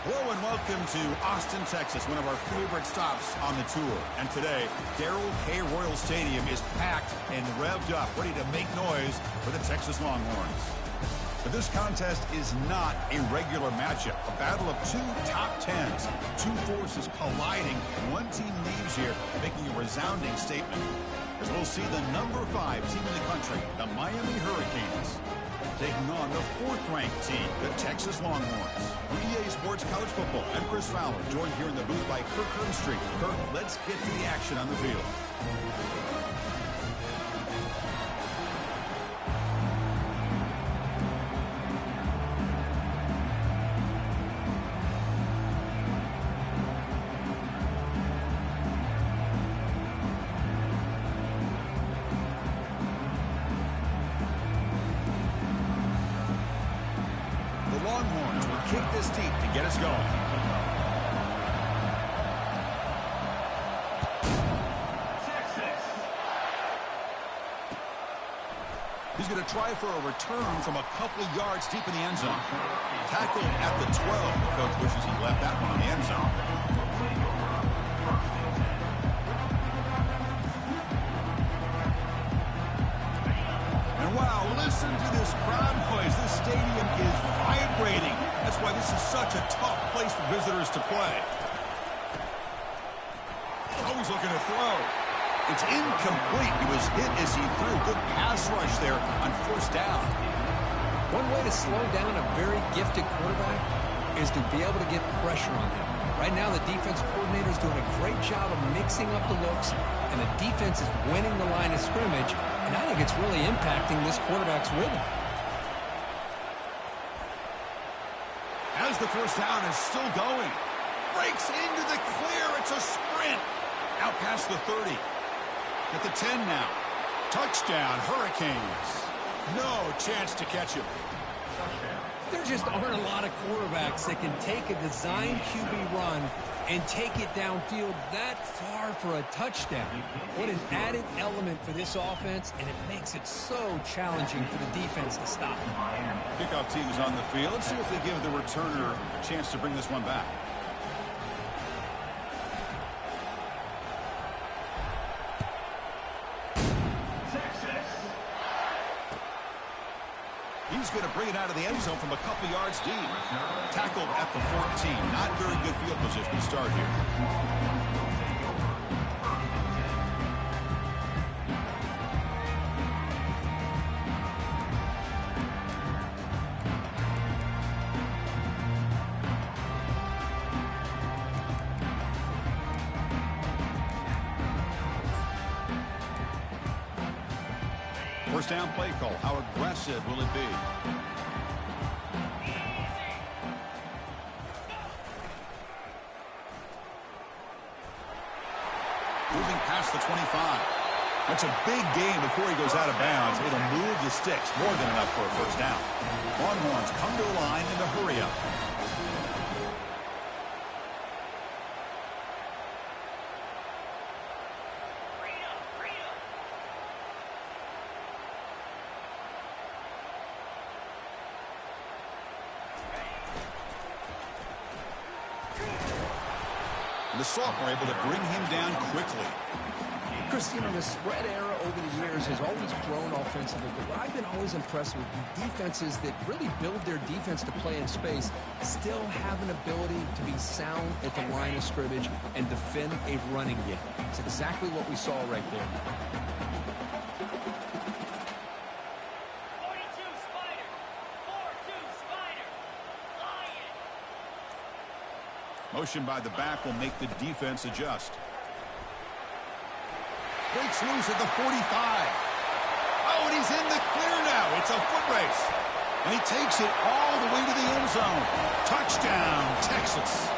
Hello and welcome to Austin, Texas, one of our favorite stops on the tour. And today, Darrell K. Royal Stadium is packed and revved up, ready to make noise for the Texas Longhorns. But this contest is not a regular matchup, a battle of two top tens, two forces colliding. One team leaves here making a resounding statement, as we'll see the number 5 team in the country, the Miami Hurricanes, taking on the 4th-ranked team, the Texas Longhorns. For EA Sports College Football, I'm Chris Fowler, joined here in the booth by Kirk Herbstreit. Kirk, let's get to the action on the field. Longhorns will kick this deep to get us going. He's going to try for a return from a couple of yards deep in the end zone. Tackled at the 12. The coach wishes he left that one in the end zone. And wow, listen to this crowd noise. This stadium is vibrating. That's why this is such a tough place for visitors to play. Oh, he's looking to throw. It's incomplete. He was hit as he threw. Good pass rush there on 1st down. One way to slow down a very gifted quarterback is to be able to get pressure on him. Right now, the defense coordinator is doing a great job of mixing up the looks, and the defense is winning the line of scrimmage, and I think it's really impacting this quarterback's rhythm. As the 1st down is still going. Breaks into the clear. It's a sprint. Out past the 30. At the 10 now. Touchdown, Hurricanes. No chance to catch him. There just aren't a lot of quarterbacks that can take a design QB run and take it downfield that far for a touchdown. What an added element for this offense, and it makes it so challenging for the defense to stop him. Kickoff team is on the field. Let's see if they give the returner a chance to bring this one back. He's going to bring it out of the end zone from a couple yards deep. Tackled at the 14. Not very good field position to start here. First down play call. How aggressive will it be? Moving past the 25. That's a big gain before he goes out of bounds. It'll move the sticks. More than enough for a 1st down. Longhorns come to the line in a hurry up. The sophomore able to bring him down quickly. Chris, you know, the spread era over the years has always grown offensively, but what I've been always impressed with defenses that really build their defense to play in space still have an ability to be sound at the line of scrimmage and defend a running game. It's exactly what we saw right there. Motion by the back will make the defense adjust. Breaks loose at the 45. Oh, and he's in the clear now. It's a foot race. And he takes it all the way to the end zone. Touchdown, Texas.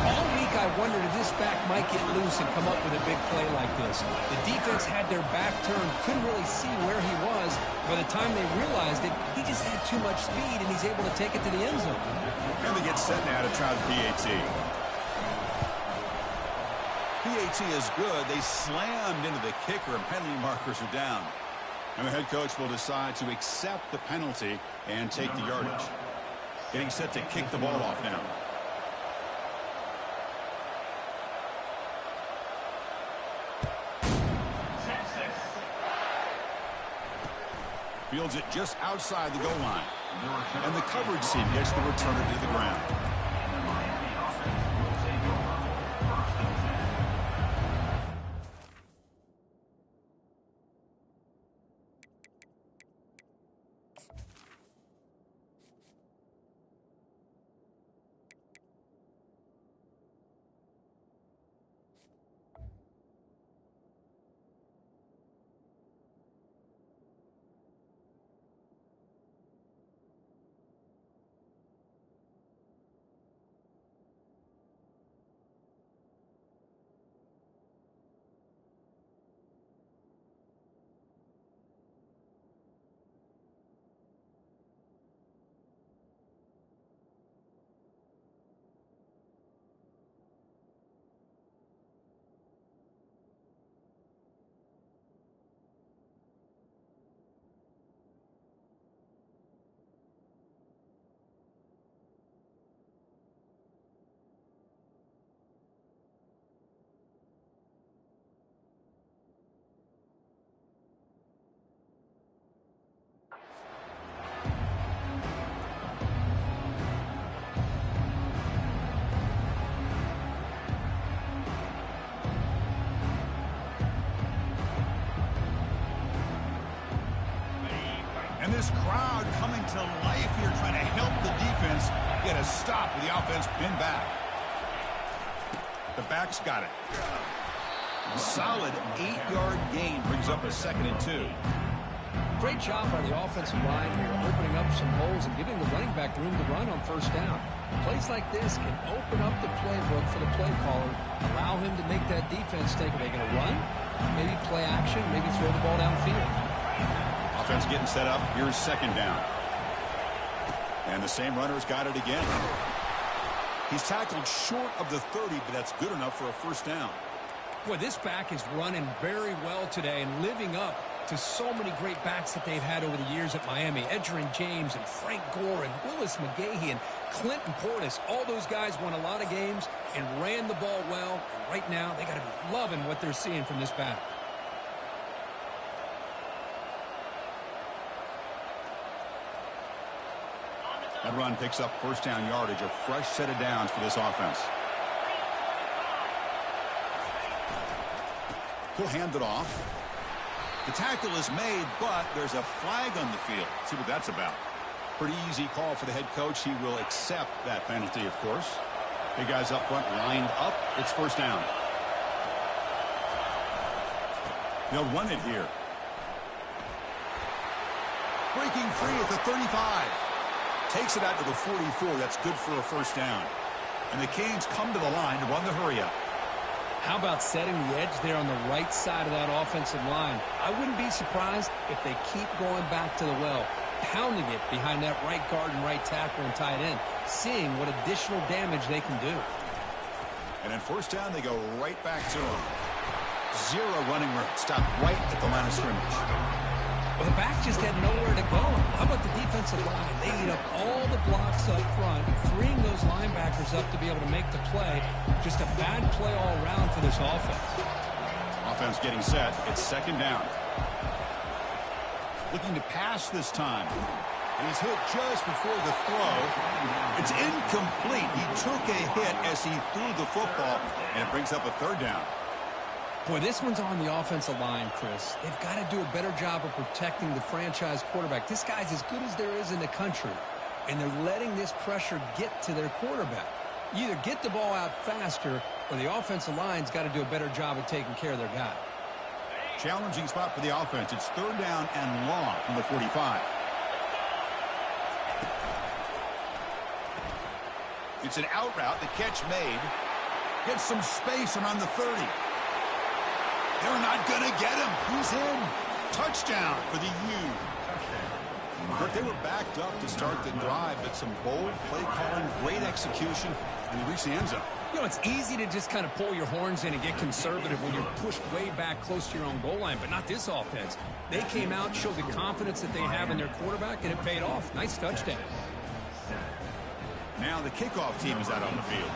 All week I wondered if this back might get loose and come up with a big play like this. The defense had their back turned, couldn't really see where he was. By the time they realized it, he just had too much speed, and he's able to take it to the end zone. And they get set now to try the PAT. PAT is good. They slammed into the kicker, and penalty markers are down. And the head coach will decide to accept the penalty and take the yardage. Getting set to kick the ball off now. Fields it just outside the goal line. And the coverage team gets the returner to the ground. And this crowd coming to life here, trying to help the defense get a stop with the offense pinned back. The back's got it. A solid 8-yard gain brings up a 2nd and 2. Great job by the offensive line here, opening up some holes and giving the running back room to run on first down. Plays like this can open up the playbook for the play caller, allow him to make that defense think, are they going to run? Maybe play action, maybe throw the ball downfield. Offense getting set up. Here's 2nd down. And the same runner's got it again. He's tackled short of the 30, but that's good enough for a first down. Boy, this back is running very well today and living up to so many great backs that they've had over the years at Miami. Edgerrin James and Frank Gore and Willis McGahee and Clinton Portis. All those guys won a lot of games and ran the ball well. And right now, they got to be loving what they're seeing from this back. That run picks up first down yardage, a fresh set of downs for this offense. He'll hand it off. The tackle is made, but there's a flag on the field. Let's see what that's about. Pretty easy call for the head coach. He will accept that penalty, of course. Big guys up front lined up. It's first down. They'll run it here. Breaking free at the 35. Takes it out to the 44. That's good for a first down. And the Canes come to the line to run the hurry-up. How about setting the edge there on the right side of that offensive line? I wouldn't be surprised if they keep going back to the well, pounding it behind that right guard and right tackle and tight end, seeing what additional damage they can do. And then first down, they go right back to him. Zero running room. Stopped right at the line of scrimmage. Well, the back just had nowhere to go. How about the defensive line? They eat up all the blocks up front, freeing those linebackers up to be able to make the play. Just a bad play all around for this offense. Offense getting set. It's 2nd down. Looking to pass this time. And he's hit just before the throw. It's incomplete. He took a hit as he threw the football, and it brings up a 3rd down. Boy, this one's on the offensive line, Chris. They've got to do a better job of protecting the franchise quarterback. This guy's as good as there is in the country, and they're letting this pressure get to their quarterback. You either get the ball out faster, or the offensive line's got to do a better job of taking care of their guy. Challenging spot for the offense. It's 3rd down and long from the 45. It's an out route. The catch made. Gets some space around the 30. They're not going to get him. He's in. Touchdown for the U. But they were backed up to start the drive, but some bold play calling, great execution, and they reached the end zone. You know, it's easy to just kind of pull your horns in and get conservative when you're pushed way back close to your own goal line, but not this offense. They came out, showed the confidence that they have in their quarterback, and it paid off. Nice touchdown. Now the kickoff team is out on the field.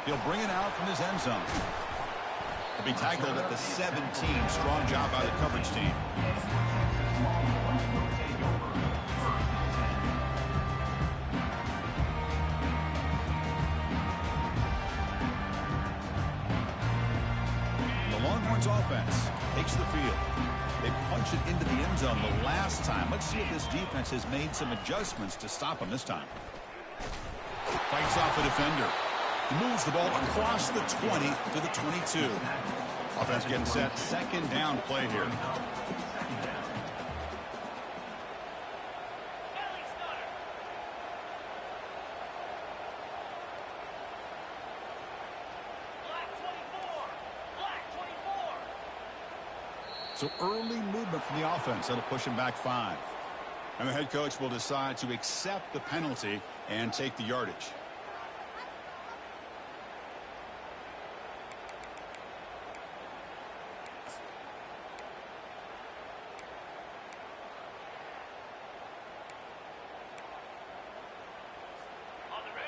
He'll bring it out from his end zone. He'll be tackled at the 17. Strong job by the coverage team. The Longhorns offense takes the field. They punch it into the end zone the last time. Let's see if this defense has made some adjustments to stop them this time. Fights off a defender. Moves the ball across the 20 to the 22. Offense getting set. Second down play here. So early movement from the offense. That'll push him back 5. And the head coach will decide to accept the penalty and take the yardage.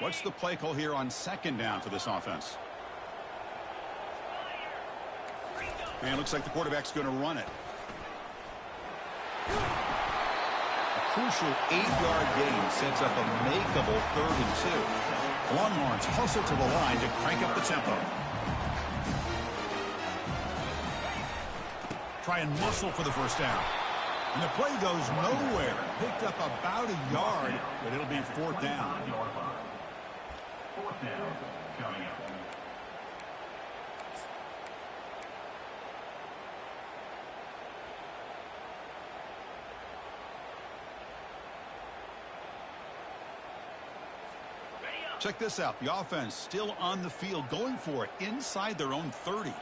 What's the play call here on second down for this offense? And it looks like the quarterback's going to run it. A crucial 8-yard gain sets up a makeable 3rd and 2. The Longhorns hustle to the line to crank up the tempo. Try and muscle for the first down. And the play goes nowhere. Picked up about a yard, but it'll be 4th down. 4th down coming up. Check this out. The offense still on the field, going for it inside their own 30.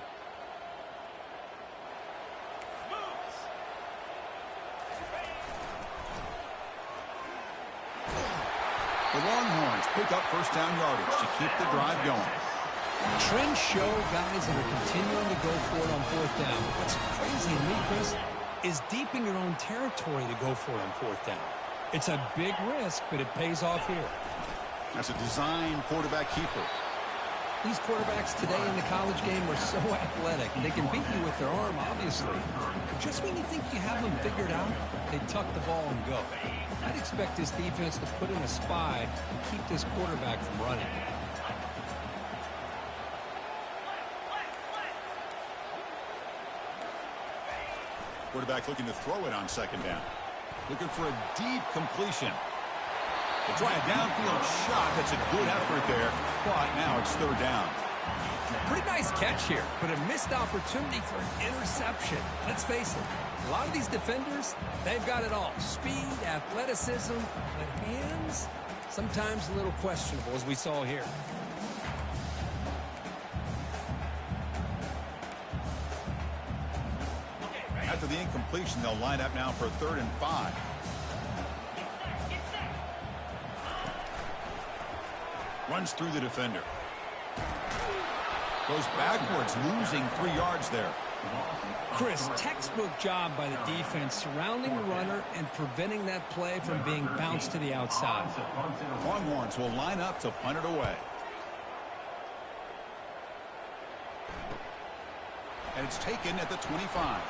The Longhorns pick up first down yardage to keep the drive going. Trends show guys that are continuing to go for it on 4th down. What's crazy to me, Chris, is deep in your own territory to go for it on 4th down. It's a big risk, but it pays off here. That's a design quarterback keeper. These quarterbacks today in the college game are so athletic. They can beat you with their arm, obviously. But just when you think you have them figured out, they tuck the ball and go. I'd expect this defense to put in a spy and keep this quarterback from running. Quarterback looking to throw it on second down. Looking for a deep completion. They try a downfield shot. That's a good effort there. But now it's 3rd down. Pretty nice catch here, but a missed opportunity for an interception. Let's face it, a lot of these defenders, they've got it all. Speed, athleticism, but hands, sometimes a little questionable, as we saw here. After the incompletion, they'll line up now for 3rd and 5. Runs through the defender. Goes backwards, losing 3 yards there. Chris, textbook job by the defense surrounding the runner and preventing that play from being bounced to the outside. Longhorns will line up to punt it away. And it's taken at the 25.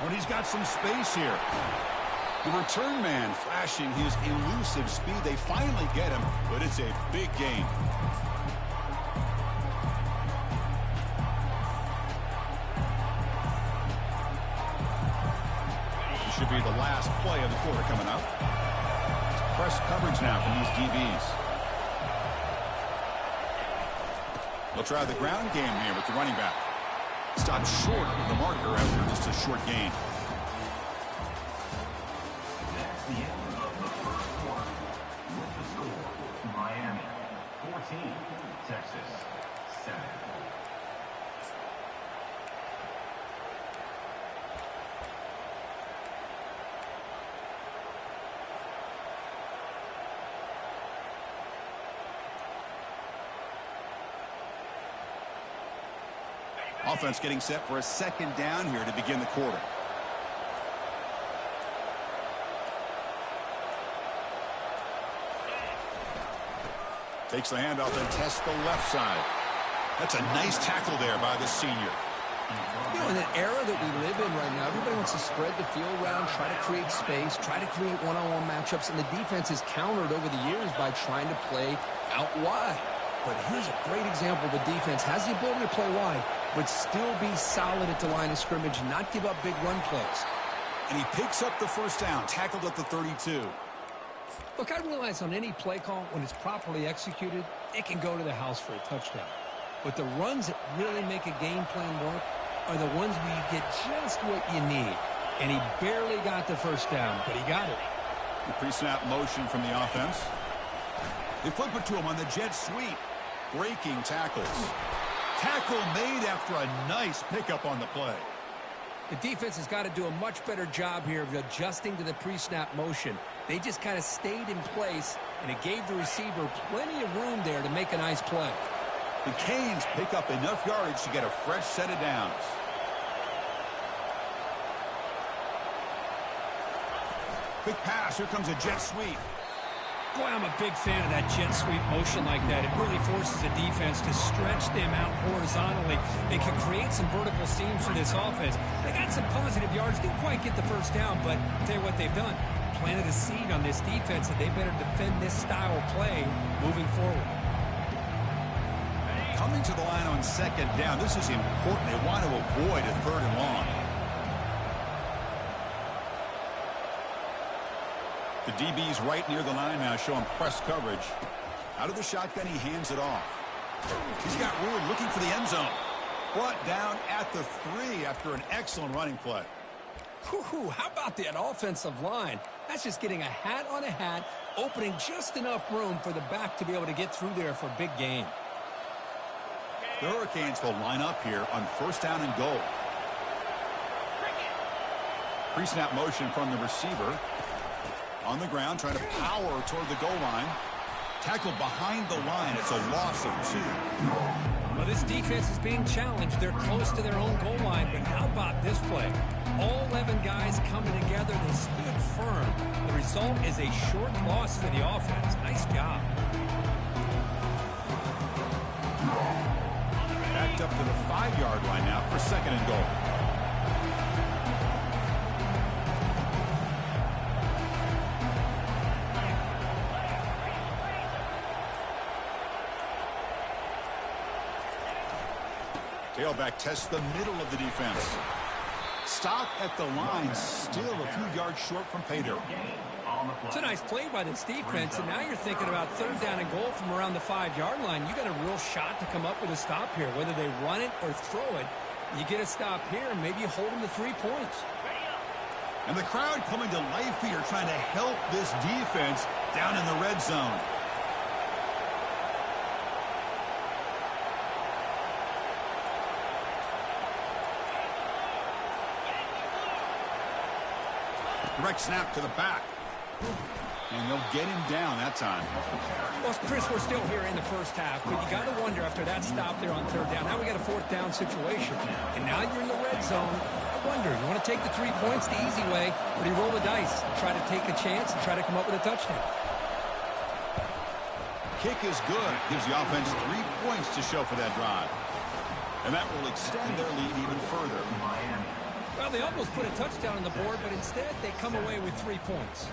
Oh, and he's got some space here. The return man flashing his elusive speed. They finally get him, but it's a big gain. This should be the last play of the quarter coming up. Press coverage now from these DBs. They'll try the ground game here with the running back. Stopped short of the marker after just a short gain. That's the end of the first quarter. With the score, Miami 14, Texas 7. Offense getting set for a second down here to begin the quarter. Takes the handoff and tests the left side. That's a nice tackle there by the senior. You know, in an era that we live in right now, everybody wants to spread the field around, try to create space, try to create one-on-one matchups, and the defense is countered over the years by trying to play out wide. But here's a great example. The defense has the ability to play wide, but still be solid at the line of scrimmage, not give up big run plays. And he picks up the first down, tackled at the 32. Look, I realize on any play call, when it's properly executed, it can go to the house for a touchdown. But the runs that really make a game plan work are the ones where you get just what you need. And he barely got the first down, but he got it. The pre-snap motion from the offense. They flip it to him on the jet sweep. Breaking tackles. Tackle made after a nice pickup on the play. The defense has got to do a much better job here of adjusting to the pre-snap motion. They just kind of stayed in place, and it gave the receiver plenty of room there to make a nice play. The Canes pick up enough yardage to get a fresh set of downs. Quick pass. Here comes a jet sweep. Boy, I'm a big fan of that jet sweep motion like that. It really forces the defense to stretch them out horizontally. It can create some vertical seams for this offense. They got some positive yards. Didn't quite get the first down, but I'll tell you what they've done. Planted a seed on this defense that they better defend this style of play moving forward. Coming to the line on second down. This is important. They want to avoid a third and long. The DB's right near the line now, showing press coverage. Out of the shotgun, he hands it off. He's got room, looking for the end zone. Brought down at the 3 after an excellent running play. Whew, how about that offensive line? That's just getting a hat on a hat, opening just enough room for the back to be able to get through there for a big gain. The Hurricanes will line up here on first down and goal. Pre-snap motion from the receiver. On the ground, trying to power toward the goal line. Tackled behind the line. It's a loss of 2. Well, this defense is being challenged. They're close to their own goal line, but how about this play? All 11 guys coming together. They stood firm. The result is a short loss for the offense. Nice job. Backed up to the 5-yard line now for second and goal. Tailback tests the middle of the defense. Stop at the line, still a few yards short from pay dirt. It's a nice play by this defense, and now you're thinking about third down and goal from around the 5-yard line. You got a real shot to come up with a stop here, whether they run it or throw it. You get a stop here, and maybe you hold them to 3 points. And the crowd coming to life here, trying to help this defense down in the red zone. Direct snap to the back. And they'll get him down that time. Well, Chris, we're still here in the first half, but you got to wonder after that stop there on third down. Now we got a fourth down situation. And now you're in the red zone. I wonder, you want to take the 3 points the easy way, or do you roll the dice, try to take a chance and try to come up with a touchdown? Kick is good. Gives the offense 3 points to show for that drive. And that will extend their lead even further. Well, they almost put a touchdown on the board, but instead they come away with 3 points.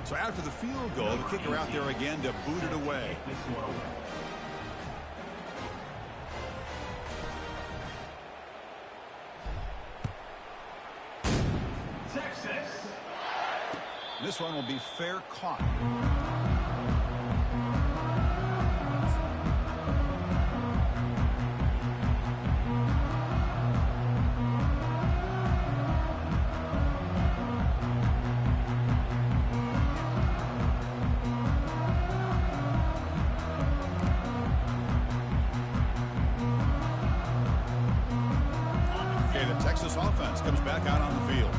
So after the field goal, the kicker out there again to boot it away. Texas. This one will be fair caught. Texas offense comes back out on the field.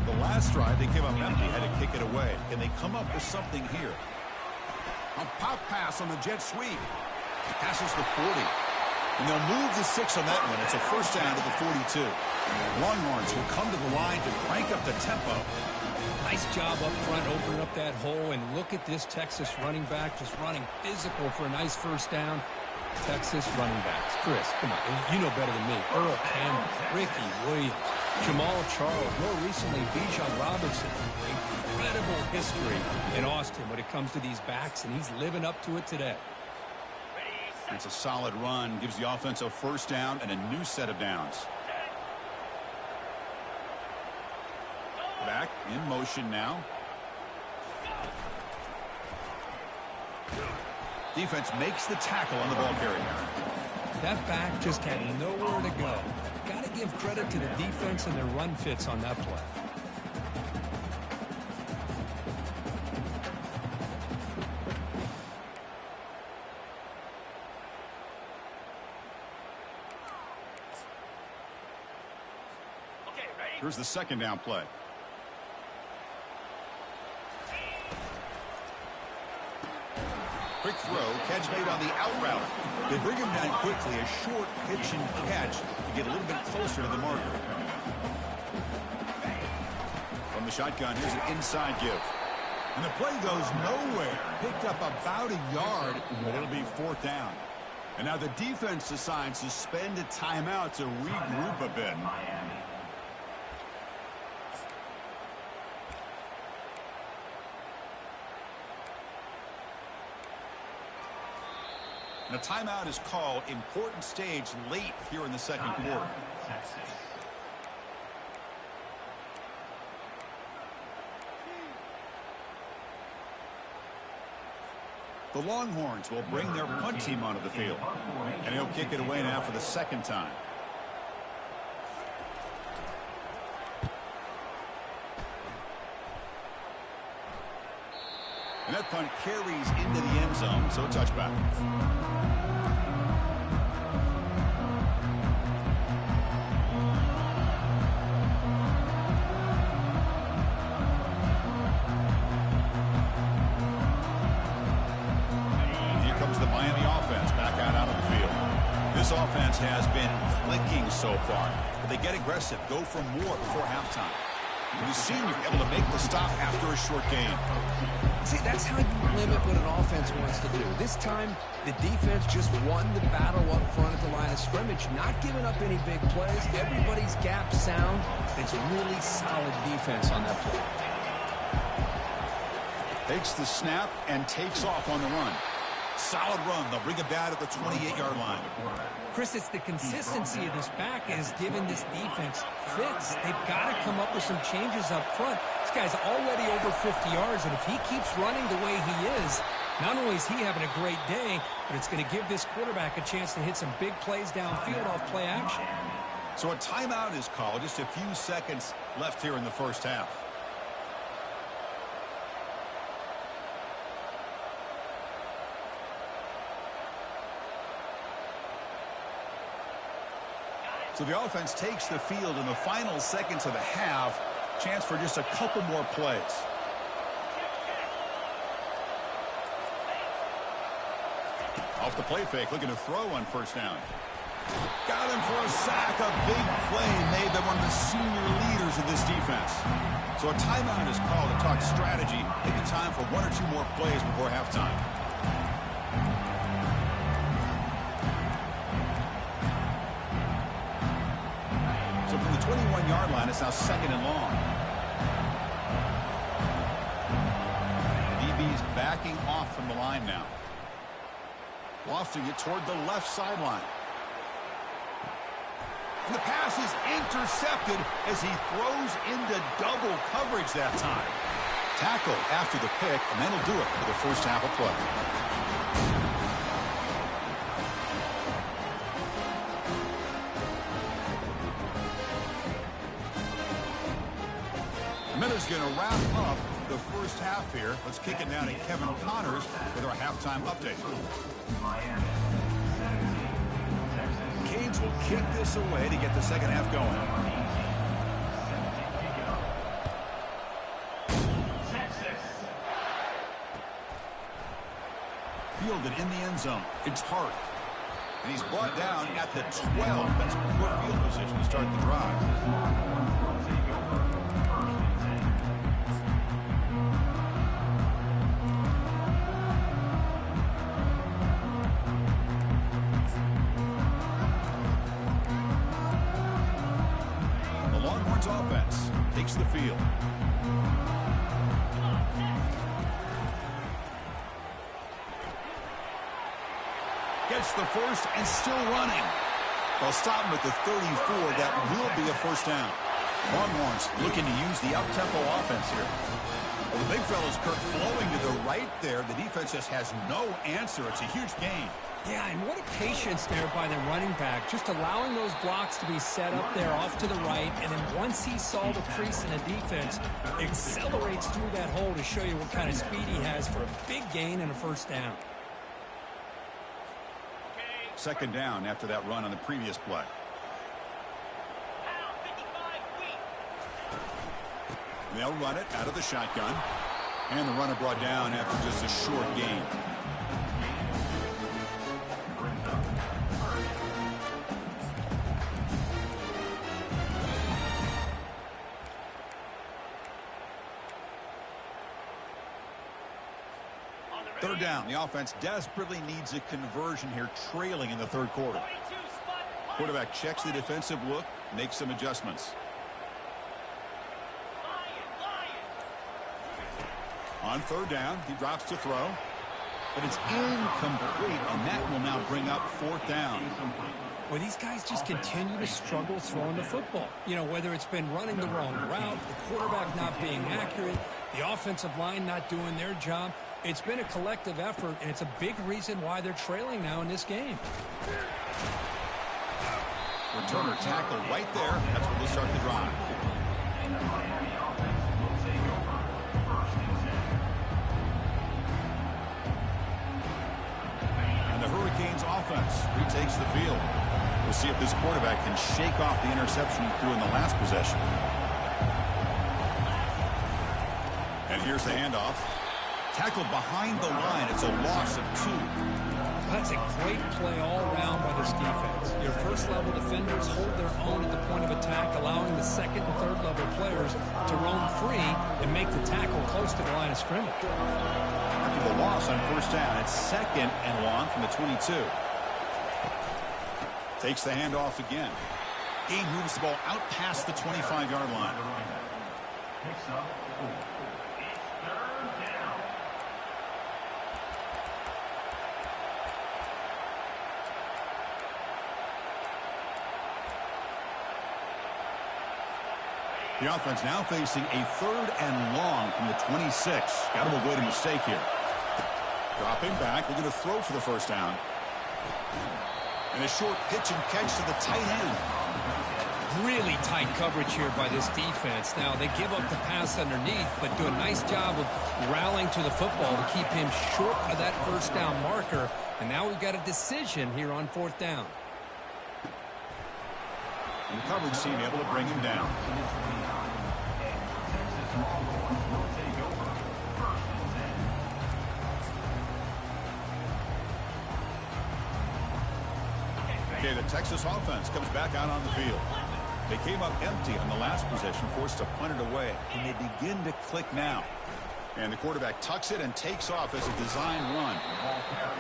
The Last drive, they came up empty, had to kick it away. Can they come up with something here? A pop pass on the jet sweep. Passes the 40. And they'll move the 6 on that one. It's a first down to the 42. Longhorns will come to the line to crank up the tempo. Nice job up front, opening up that hole, and look at this Texas running back just running physical for a nice first down. Texas running backs. Chris, come on, you know better than me. Earl Campbell, Ricky Williams, Jamal Charles, more recently Bijan Robinson. Incredible history in Austin when it comes to these backs, and he's living up to it today. It's a solid run, gives the offense a first down and a new set of downs. Back in motion now. Defense makes the tackle on the ball carrier. That back just had nowhere to go. Got to give credit to the defense and their run fits on that play. Here's the second down play. Quick throw, catch made on the out route. They bring him down quickly, a short pitch and catch to get a little bit closer to the marker. From the shotgun, here's an inside give. And the play goes nowhere. Picked up about a yard, but it'll be fourth down. And now the defense decides to spend a timeout to regroup a bit. And a timeout is called. Important stage late here in the second quarter. The Longhorns will bring their punt team onto the field. And he'll kick it away now for the second time. And that punt carries into the end zone, so a touchback. Here comes the Miami offense back out of the field. This offense has been clicking so far, but they get aggressive, go for more before halftime. And the senior able to make the stop after a short gain. See, that's how you limit what an offense wants to do. This time, the defense just won the battle up front at the line of scrimmage, not giving up any big plays. Everybody's gap sound. It's really solid defense on that play. Takes the snap and takes off on the run. Solid run. They'll bring it back at the 28-yard line. Chris, it's the consistency of this back is giving this defense fits. They've got to come up with some changes up front. This guy's already over 50 yards, and if he keeps running the way he is, not only is he having a great day, but it's going to give this quarterback a chance to hit some big plays downfield off play action. So a timeout is called. Just a few seconds left here in the first half. So the offense takes the field in the final seconds of the half. Chance for just a couple more plays. Off the play fake, looking to throw on first down. Got him for a sack, a big play made by one of the senior leaders of this defense. So a timeout is called to talk strategy. Maybe time for one or two more plays before halftime. So from the 21-yard line, it's now second and long. DB's backing off from the line now. Lofting it toward the left sideline. And the pass is intercepted as he throws into double coverage that time. Tackle after the pick, and that'll do it for the first half of play. Miller's going to wrap up the first half here. Let's kick it down to Kevin Connors with our halftime update. Canes will kick this away to get the second half going. fielded in the end zone. It's Hart. And he's brought down at the 12. That's poor field position to start the drive. The Longhorns offense takes the field. Gets the first and still running. They'll stop him at the 34. That will be a first down. Longhorns looking to use the up-tempo offense here. Well, the big fella's Kirk flowing to the right there. The defense just has no answer. It's a huge gain. Yeah, and what a patience there by the running back, just allowing those blocks to be set up there off to the right, and then once he saw the crease in the defense, accelerates through that hole to show you what kind of speed he has for a big gain and a first down. Second down after that run on the previous play. They'll run it out of the shotgun, and the runner brought down after just a short gain. Third down. The offense desperately needs a conversion here, trailing in the third quarter. Quarterback checks the defensive look, makes some adjustments. On third down, he drops to throw, but it's incomplete, and that will now bring up fourth down. Well, these guys just continue to struggle throwing the football. You know, whether it's been running the wrong route, the quarterback not being accurate, the offensive line not doing their job. It's been a collective effort, and it's a big reason why they're trailing now in this game. Returner tackle right there. That's where they'll start the drive. And the Hurricanes offense retakes the field. We'll see if this quarterback can shake off the interception he threw in the last possession. And here's the handoff. Tackled behind the line. It's a loss of 2. That's a great play all around by this defense. Your first-level defenders hold their own at the point of attack, allowing the second and third-level players to roam free and make the tackle close to the line of scrimmage. After the loss on first down, it's second and long from the 22. Takes the handoff again. He moves the ball out past the 25-yard line. Picks up 4. The offense now facing a third and long from the 26. Got to avoid a mistake here. Dropping back, looking to throw for the first down. And a short pitch and catch to the tight end. Really tight coverage here by this defense. Now, they give up the pass underneath, but do a nice job of rallying to the football to keep him short of that first down marker. And now we've got a decision here on fourth down. And the coverage team able to bring him down. Okay, the Texas offense comes back out on the field. They came up empty on the last possession, forced to punt it away, and they begin to click now. And the quarterback tucks it and takes off as a design run.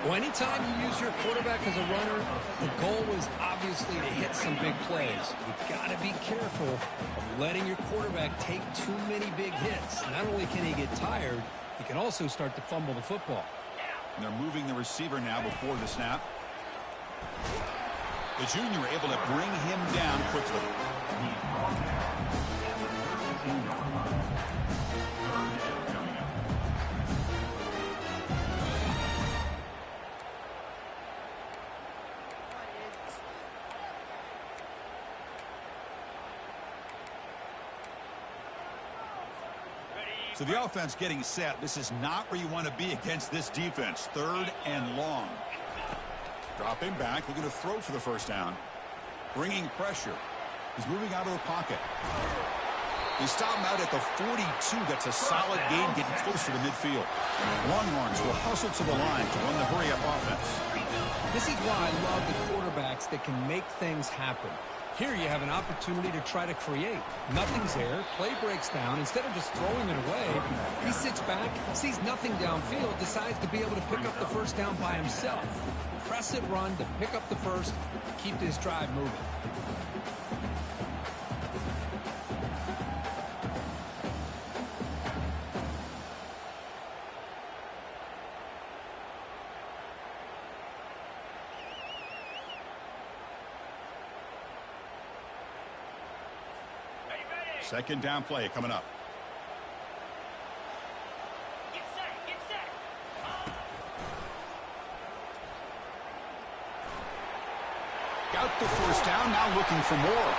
Well, anytime you use your quarterback as a runner, the goal is obviously to hit some big plays. You've got to be careful of letting your quarterback take too many big hits. Not only can he get tired, he can also start to fumble the football. And they're moving the receiver now before the snap. The junior able to bring him down quickly. So the offense getting set. This is not where you want to be against this defense. Third and long. Dropping back, looking to throw for the first down. Bringing pressure. He's moving out of the pocket. They stop him out at the 42. That's a solid gain, getting closer to midfield. Longhorns will hustle to the line to run the hurry-up offense. This is why I love the quarterbacks that can make things happen. Here you have an opportunity to try to create. Nothing's there. Play breaks down. Instead of just throwing it away, he sits back, sees nothing downfield, decides to be able to pick up the first down by himself. Press it, run to pick up the first, keep this drive moving. Second down play coming up. Get set, get set. Got the first down, now looking for more.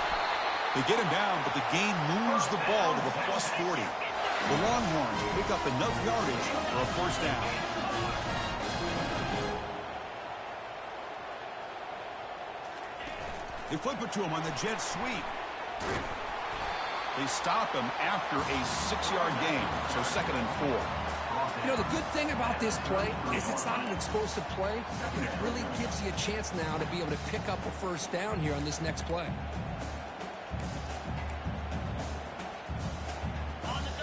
They get him down, but the gain moves the ball to the plus 40. The Longhorns pick up enough yardage for a first down. They flip it to him on the jet sweep. They stop him after a 6-yard gain, so 2nd and 4. You know, the good thing about this play is it's not an explosive play, but it really gives you a chance now to be able to pick up a first down here on this next play.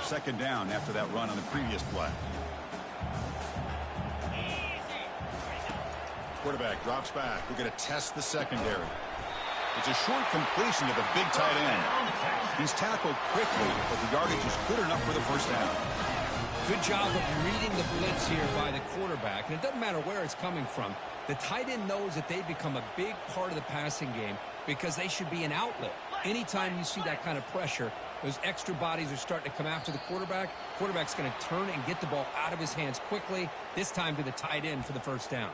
2nd down after that run on the previous play. Quarterback drops back. We're going to test the secondary. It's a short completion to the big tight end. He's tackled quickly, but the yardage is good enough for the first down. Good job of reading the blitz here by the quarterback. And it doesn't matter where it's coming from. The tight end knows that they become a big part of the passing game because they should be an outlet. Anytime you see that kind of pressure, those extra bodies are starting to come after the quarterback. Quarterback's going to turn and get the ball out of his hands quickly, this time to the tight end for the first down.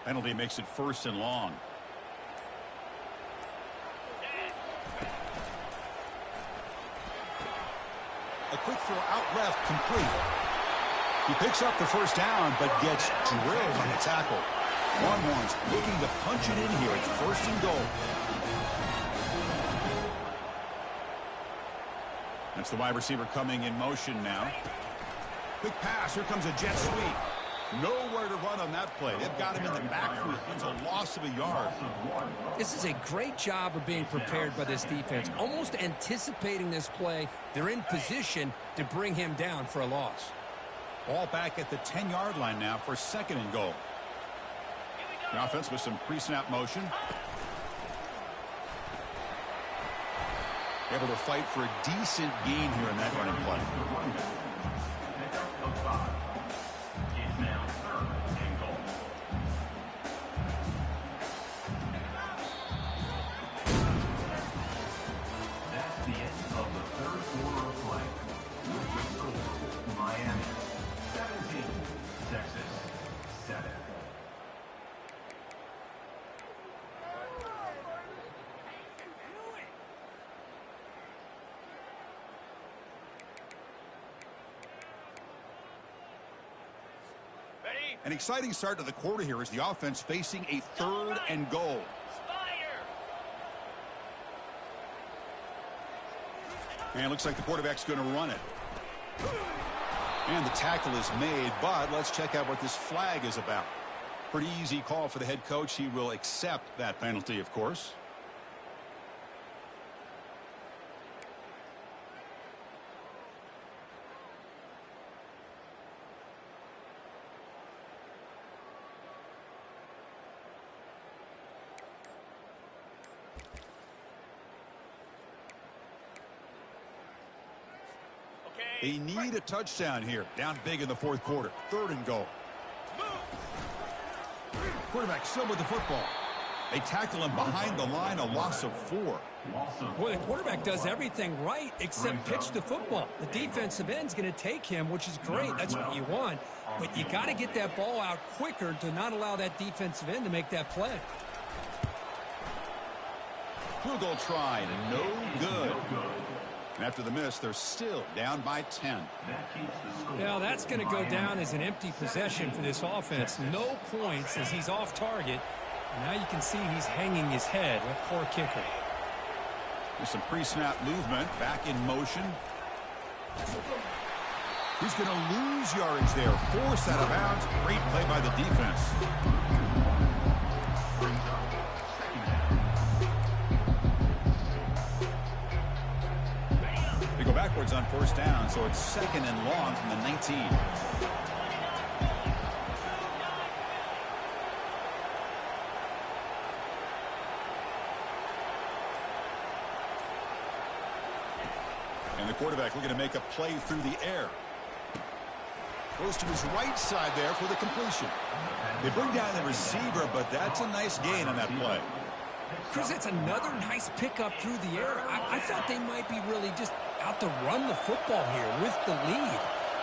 Penalty makes it 1st and long. A quick throw out left, complete. He picks up the first down, but gets drilled on the tackle. Longhorns looking to punch it in here. It's 1st and goal. That's the wide receiver coming in motion now. Quick pass. Here comes a jet sweep. Nowhere to run on that play. They've got him in the backfield. It's a loss of a yard. This is a great job of being prepared by this defense. Almost anticipating this play. They're in position to bring him down for a loss. Ball back at the 10-yard line now for 2nd and goal. The offense with some pre-snap motion. Able to fight for a decent gain here in that running play. An exciting start to the quarter here as the offense facing a 3rd and goal. And it looks like the quarterback's going to run it. And the tackle is made, but let's check out what this flag is about. Pretty easy call for the head coach. He will accept that penalty, of course. They need a touchdown here. Down big in the 4th quarter. 3rd and goal. Quarterback still with the football. They tackle him behind the line, a loss of 4. Boy, the quarterback does everything right except pitch the football. The defensive end's going to take him, which is great. That's what you want. But you got to get that ball out quicker to not allow that defensive end to make that play. Field goal try, no good. And after the miss, they're still down by 10. Now that's going to go down as an empty possession for this offense. No points as he's off target. And now you can see he's hanging his head. A poor kicker. There's some pre-snap movement, back in motion. He's going to lose yardage there. Forced out of bounds. Great play by the defense. They go backwards on first down, so it's 2nd and long from the 19. And the quarterback looking to make a play through the air. Goes to his right side there for the completion. They bring down the receiver, but that's a nice gain on that play. Chris, that's another nice pickup through the air. I thought they might be really just out to run the football here with the lead.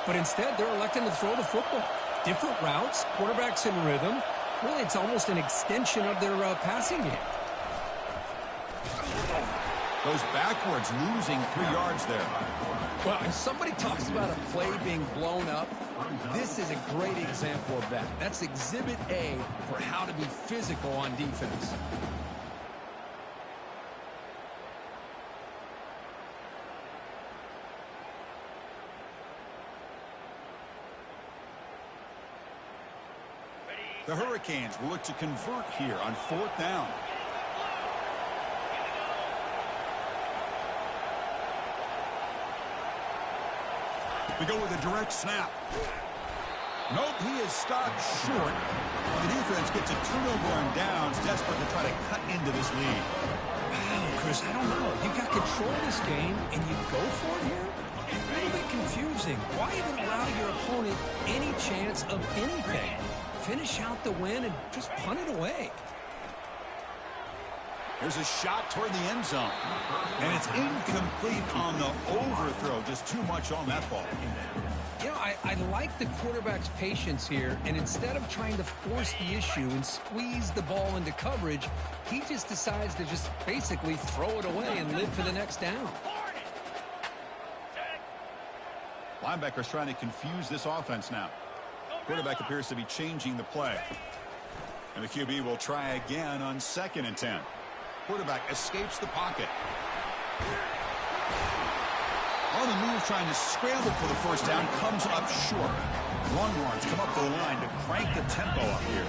But instead, they're electing to throw the football. Different routes, quarterbacks in rhythm. Really, it's almost an extension of their passing game. Goes backwards, losing 3 yards there. Well, if somebody talks about a play being blown up, this is a great example of that. That's Exhibit A for how to be physical on defense. The Hurricanes will look to convert here on 4th down. They go with a direct snap. Nope, he is stopped short. The defense gets a turnover on downs, desperate to try to cut into this lead. Wow, Chris, I don't know. You got control of this game, and you go for it here? A little bit confusing. Why even allow your opponent any chance of anything? Finish out the win and just punt it away. There's a shot toward the end zone. And it's incomplete on the overthrow. Just too much on that ball. You know, I like the quarterback's patience here, and instead of trying to force the issue and squeeze the ball into coverage, he just decides to just basically throw it away and live for the next down. Linebackers trying to confuse this offense now. Quarterback appears to be changing the play. And the QB will try again on 2nd and 10. Quarterback escapes the pocket. On the move, trying to scramble for the first down, comes up short. Longhorns come up the line to crank the tempo up here.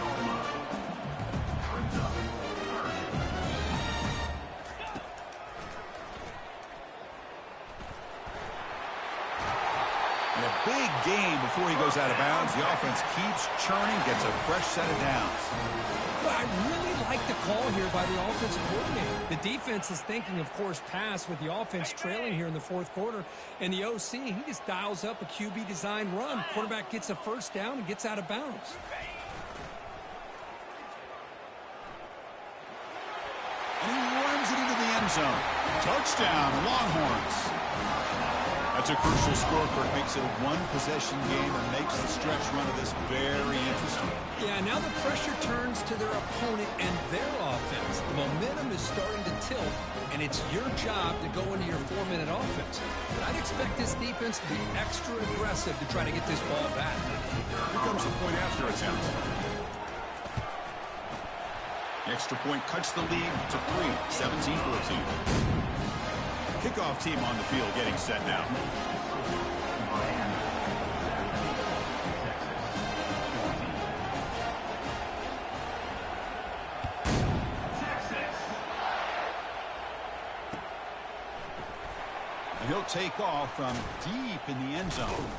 And a big gain before he goes out of bounds. The offense keeps churning, gets a fresh set of downs. But I really like the call here by the offensive coordinator. The defense is thinking, of course, pass with the offense trailing here in the 4th quarter. And the OC, he just dials up a QB-designed run. Quarterback gets a first down and gets out of bounds. And he runs it into the end zone. Touchdown, Longhorns. That's a crucial score. Kirk makes it a one-possession game and makes the stretch run of this very interesting. Yeah, now the pressure turns to their opponent and their offense. The momentum is starting to tilt, and it's your job to go into your 4-minute offense. But I'd expect this defense to be extra aggressive to try to get this ball back. Here comes the point after attempt. The extra point cuts the lead to 3, 17-14. Kickoff team on the field getting set now. And he'll take off from deep in the end zone.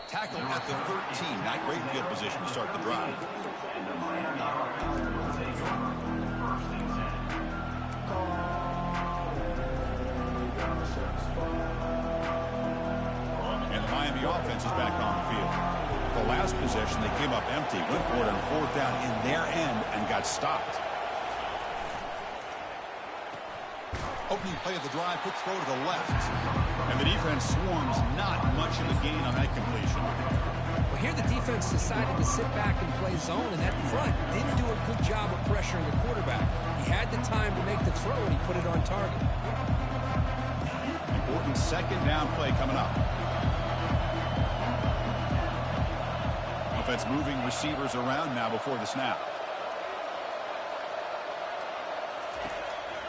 Tackle at the 13. Not great field position to start the drive. And the Miami offense is back on the field. The last possession, they came up empty, went for it on 4th down in their end and got stopped. Opening play of the drive, quick throw to the left. And the defense swarms not much of a gain on that completion. Well, here the defense decided to sit back and play zone, and that front didn't do a good job of pressuring the quarterback. He had the time to make the throw, and he put it on target. Important second down play coming up. Offense moving receivers around now before the snap.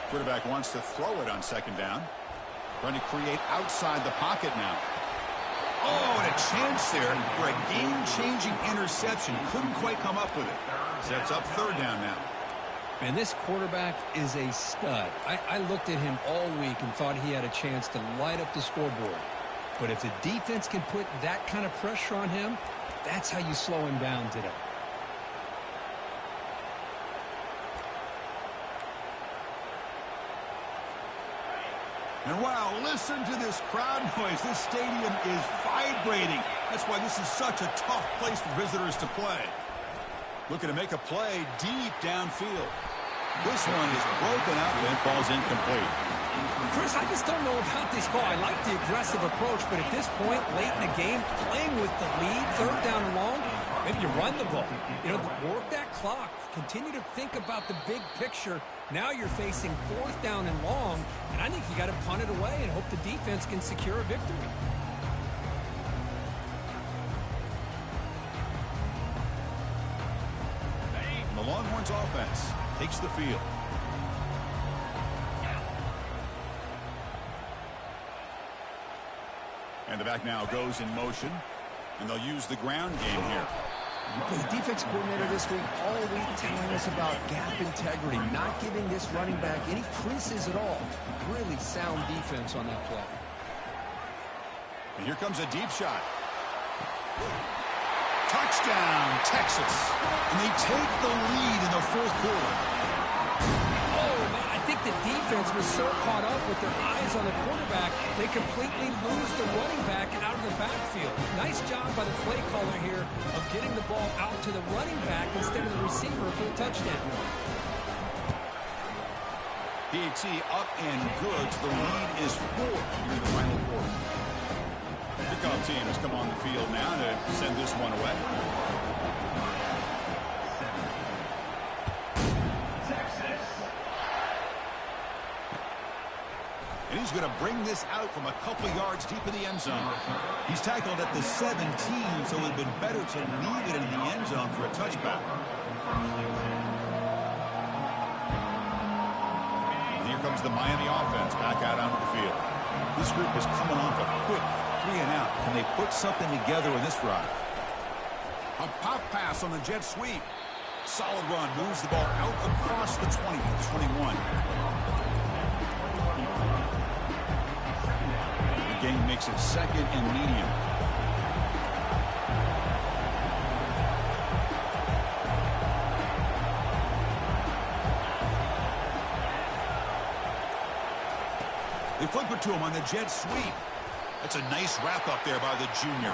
Quarterback wants to throw it on second down. Trying to create outside the pocket now. Oh, and a chance there for a game-changing interception. Couldn't quite come up with it. Sets up third down now. And this quarterback is a stud. I looked at him all week and thought he had a chance to light up the scoreboard. But if the defense can put that kind of pressure on him, that's how you slow him down today. And wow, listen to this crowd noise. This stadium is vibrating. That's why this is such a tough place for visitors to play. Looking to make a play deep downfield. This one is broken out and falls incomplete. Chris, I just don't know about this call. I like the aggressive approach, but at this point, late in the game, playing with the lead, third down and long, maybe you run the ball. You know, work that clock. Continue to think about the big picture. Now you're facing fourth down and long, and I think you got to punt it away and hope the defense can secure a victory. And the Longhorns offense takes the field. And the back now goes in motion, and they'll use the ground game here. The defense coordinator this week all week telling us about gap integrity, not giving this running back any creases at all. Really sound defense on that play. And here comes a deep shot. Touchdown, Texas. And they take the lead in the fourth quarter. Oh, man, I think the defense was so caught up with their eyes on the quarterback, they completely lose the running back out of the backfield. Nice job by the play caller here of getting the ball out to the running back instead of the receiver for the touchdown. PAT up and good. The lead is 4 here in the final quarter. The kickoff team has come on the field now to send this one away. And he's going to bring this out from a couple yards deep in the end zone. He's tackled at the 17, so it would have been better to leave it in the end zone for a touchback. And here comes the Miami offense back out onto the field. This group is coming off a quick 3 and out. Can they put something together in this drive? A pop pass on the jet sweep. Solid run. Moves the ball out across the 20 to the 21. The game makes it second and medium. They flip it to him on the jet sweep. That's a nice wrap up there by the junior.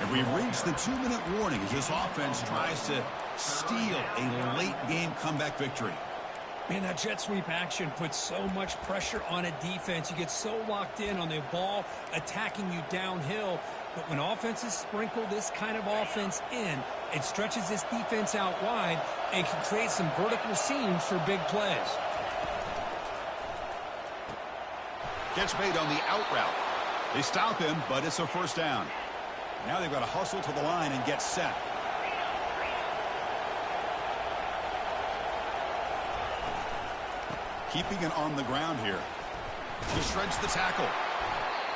And we reach the 2-minute warning as this offense tries to steal a late game comeback victory. Man, that jet sweep action puts so much pressure on a defense. You get so locked in on the ball attacking you downhill. But when offenses sprinkle this kind of offense in, it stretches this defense out wide and can create some vertical seams for big plays. Gets made on the out route. They stop him, but it's a first down. Now they've got to hustle to the line and get set. Keeping it on the ground here. He shreds the tackle.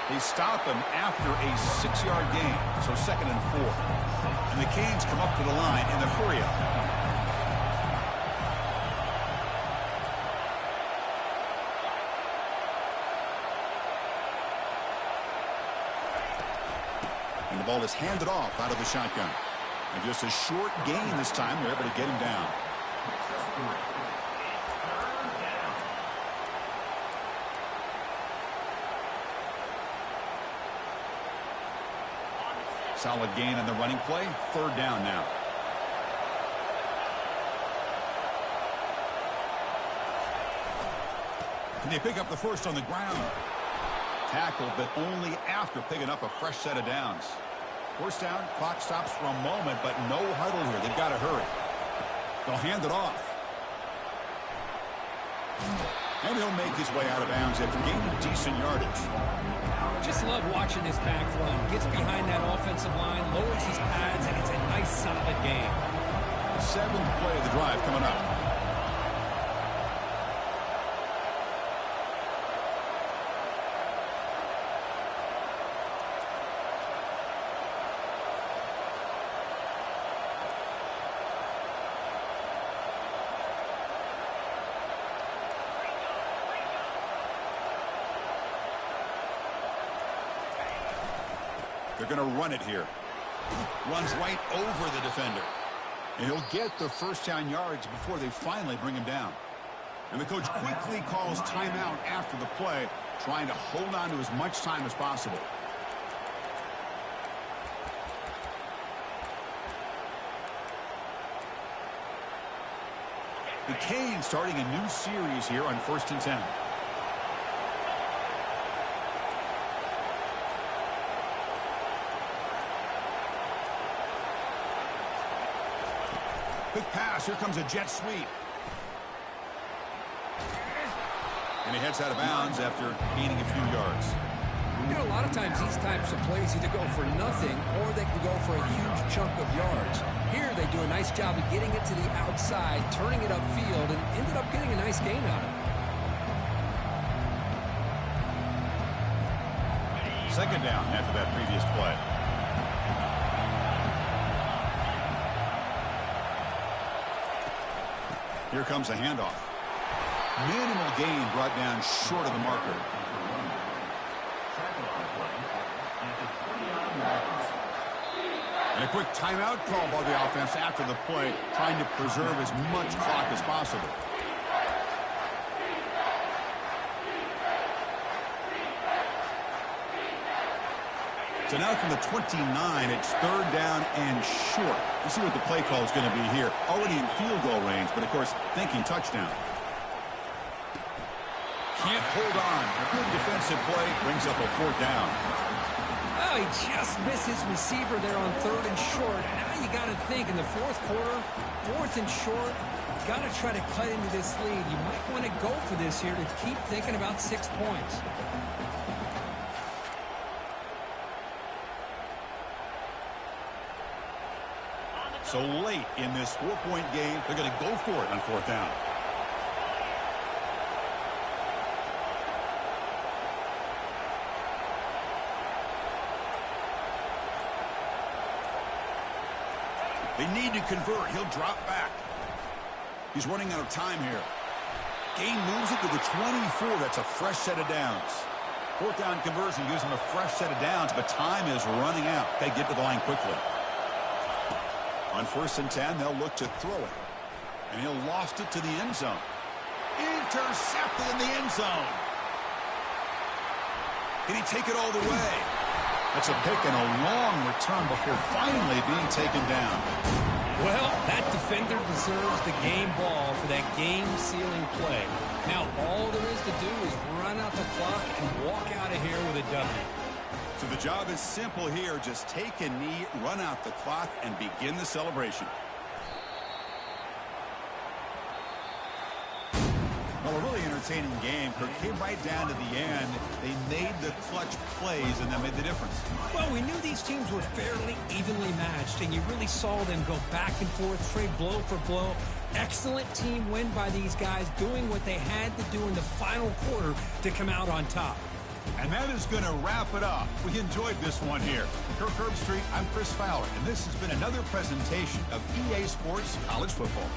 They stop him after a 6-yard gain, so 2nd and 4. And the Canes come up to the line in the hurry-up. And the ball is handed off out of the shotgun. And just a short gain this time. They're able to get him down. Solid gain in the running play. 3rd down now. Can they pick up the first on the ground? tackle, but only after picking up a fresh set of downs. First down, clock stops for a moment, but no huddle here. They've got to hurry. They'll hand it off. And he'll make his way out of bounds after gaining decent yardage. Just love watching this back run. Gets behind that offensive line, lowers his pads, and it's a nice, solid game. 7th play of the drive coming up. They're going to run it here. Runs right over the defender. And he'll get the first down yards before they finally bring him down. And the coach quickly calls timeout after the play, trying to hold on to as much time as possible. The Canes starting a new series here on 1st and 10. Quick pass. Here comes a jet sweep. And he heads out of bounds after gaining a few yards. You know, a lot of times these types of plays either go for nothing or they can go for a huge chunk of yards. Here they do a nice job of getting it to the outside, turning it upfield, and ended up getting a nice gain out of it. Second down after that previous play. Here comes a handoff. Minimal gain brought down short of the marker. And a quick timeout call by the offense after the play, trying to preserve as much clock as possible. So now from the 29, it's 3rd down and short. Let's see what the play call is going to be here. Already in field goal range, but of course, thinking touchdown. Can't hold on. A good defensive play brings up a 4th down. Oh, he just missed his receiver there on 3rd and short. Now you got to think in the 4th quarter, 4th and short, got to try to cut into this lead. You might want to go for this here to keep thinking about 6 points. So late in this 4-point game, they're going to go for it on 4th down. They need to convert. He'll drop back. He's running out of time here. Gain moves it to the 24. That's a fresh set of downs. 4th down conversion gives him a fresh set of downs, but time is running out. They get to the line quickly. On 1st and 10, they'll look to throw it. And he'll loft it to the end zone. Intercepted in the end zone. Can he take it all the way? That's a pick and a long return before finally being taken down. Well, that defender deserves the game ball for that game-sealing play. Now, all there is to do is run out the clock and walk out of here with a W. So the job is simple here. Just take a knee, run out the clock, and begin the celebration. Well, a really entertaining game. Kirk came right down to the end. They made the clutch plays, and that made the difference. Well, we knew these teams were fairly evenly matched, and you really saw them go back and forth, trade blow for blow. Excellent team win by these guys, doing what they had to do in the final quarter to come out on top. And that is going to wrap it up. We enjoyed this one here. Kirk Herbstreit, I'm Chris Fowler, and this has been another presentation of EA Sports College Football.